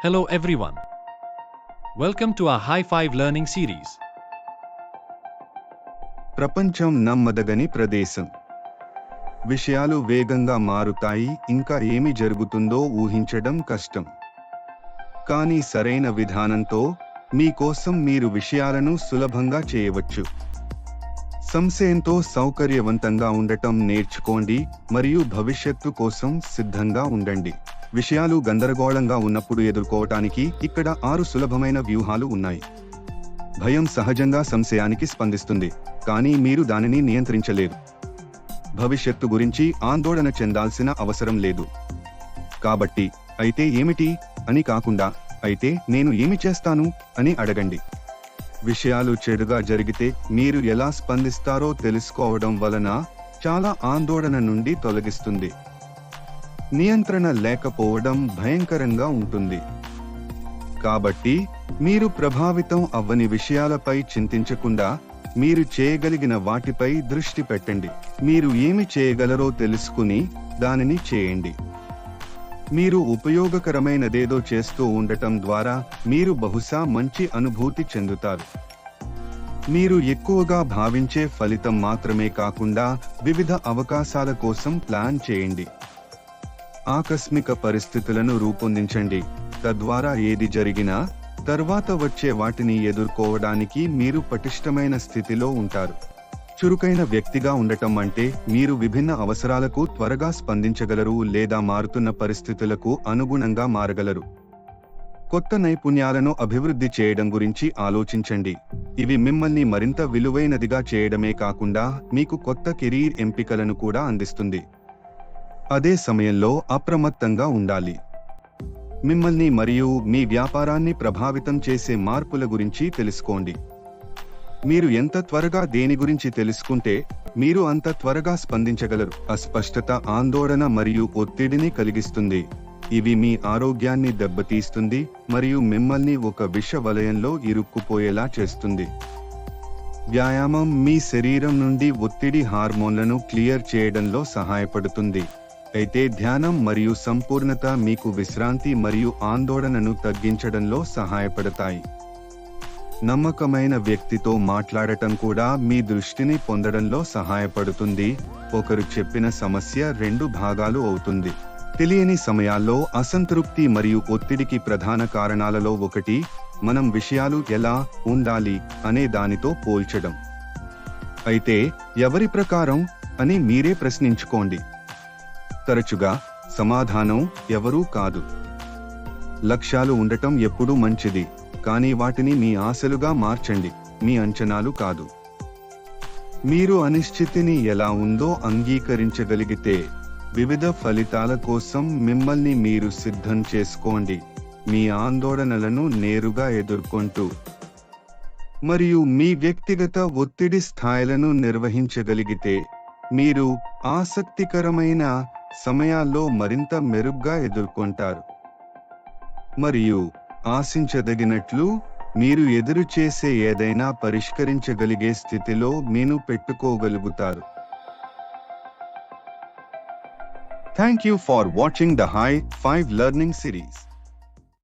Hello everyone. Welcome to our High Five Learning Series. ప్రపంచం నమ్మదగని ప్రదేశం. విషయాలు వేగంగా మారుతాయి, ఇంకా ఏమి జరుగుతుందో ఊహించడం కష్టం. కానీ సరైన విధానంతో మీకోసం మీరు విషయాలను సులభంగా చేయవచ్చు. సంశయంతో సౌకర్యవంతంగా ఉండటం నేర్చుకోండి మరియు భవిష్యత్తు కోసం సిద్ధంగా ఉండండి. విషయాలు గందరగోళంగా ఉన్నప్పుడు ఎదుర్కోవటానికి ఇక్కడ 6 సులభమైన వ్యూహాలు ఉన్నాయి. భయం సహజంగా సంశయానికి స్పందిస్తుంది, కానీ మీరు దానిని నియంత్రించలేరు. భవిష్యత్తు గురించి ఆందోళన చెందాల్సిన అవసరం లేదు. కాబట్టి అయితే ఏమిటి అని కాకుండా, అయితే నేను ఏమి చేస్తాను అని అడగండి. విషయాలు చెడుగా జరిగితే మీరు ఎలా స్పందిస్తారో తెలుసుకోవడం వలన చాలా ఆందోళన నుండి తొలగిస్తుంది. నియంత్రణ లేకపోవడం భయంకరంగా ఉంటుంది. కాబట్టి మీరు ప్రభావితం అవ్వని విషయాలపై చింతించకుండా మీరు చేయగలిగిన వాటిపై దృష్టి పెట్టండి. మీరు ఏమి చేయగలరో తెలుసుకుని దానిని చేయండి. మీరు ఉపయోగకరమైనదేదో చేస్తూ ఉండటం ద్వారా మీరు బహుశా మంచి అనుభూతి చెందుతారు. మీరు ఎక్కువగా భావించే ఫలితం మాత్రమే కాకుండా వివిధ అవకాశాల కోసం ప్లాన్ చేయండి. ఆకస్మిక పరిస్థితులను రూపొందించండి, తద్వారా ఏది జరిగినా తర్వాత వచ్చే వాటిని ఎదుర్కోవడానికి మీరు పటిష్టమైన స్థితిలో ఉంటారు. చురుకైన వ్యక్తిగా ఉండటం అంటే మీరు విభిన్న అవసరాలకు త్వరగా స్పందించగలరు లేదా మారుతున్న పరిస్థితులకు అనుగుణంగా మారగలరు. కొత్త నైపుణ్యాలను అభివృద్ధి చేయడం గురించి ఆలోచించండి. ఇవి మిమ్మల్ని మరింత విలువైనదిగా చేయడమే కాకుండా మీకు కొత్త కెరీర్ ఎంపికలను కూడా అందిస్తుంది. అదే సమయంలో అప్రమత్తంగా ఉండాలి. మిమ్మల్ని మరియు మీ వ్యాపారాన్ని ప్రభావితం చేసే మార్పుల గురించి తెలుసుకోండి. మీరు ఎంత త్వరగా దేని గురించి తెలుసుకుంటే మీరు అంత త్వరగా స్పందించగలరు. అస్పష్టత ఆందోళన మరియు ఒత్తిడిని కలిగిస్తుంది. ఇవి మీ ఆరోగ్యాన్ని దెబ్బతీస్తుంది మరియు మిమ్మల్ని ఒక విష వలయంలో ఇరుక్కుపోయేలా చేస్తుంది. వ్యాయామం మీ శరీరం నుండి ఒత్తిడి హార్మోన్లను క్లియర్ చేయడంలో సహాయపడుతుంది. అయితే ధ్యానం మరియు సంపూర్ణత మీకు విశ్రాంతి మరియు ఆందోళనను తగ్గించడంలో సహాయపడతాయి. నమ్మకమైన వ్యక్తితో మాట్లాడటం కూడా మీ దృష్టిని పొందడంలో సహాయపడుతుంది. ఒకరు చెప్పిన సమస్య 2 భాగాలు అవుతుంది. తెలియని సమయాల్లో అసంతృప్తి మరియు ఒత్తిడికి ప్రధాన కారణాలలో ఒకటి మనం విషయాలు ఎలా ఉండాలి అనే దానితో పోల్చడం. అయితే ఎవరి ప్రకారం అని మీరే ప్రశ్నించుకోండి. తరచుగా సమాధానం ఎవరూ కాదు. లక్ష్యాలు ఉండటం ఎప్పుడూ మంచిది, కానీ వాటిని మీ ఆశలుగా మార్చండి, మీ అంచనాలు కాదు. మీరు అనిశ్చితిని ఎలా ఉందో అంగీకరించగలిగితే వివిధ ఫలితాల కోసం మిమ్మల్ని మీరు సిద్ధం చేసుకోండి. మీ ఆందోళనలను నేరుగా ఎదుర్కొంటూ మరియు మీ వ్యక్తిగత ఒత్తిడి స్థాయిలను నిర్వహించగలిగితే మీరు ఆసక్తికరమైన సమయాల్లో మరింత మెరుగ్గా ఎదుర్కొంటారు. మరియు ఆశించదగినట్లు మీరు ఎదురు చేసే ఏదైనా పరిష్కరించగలిగే స్థితిలో మీను పెట్టుకోగలుగుతారు. Thank you for watching the High 5 Learning Series.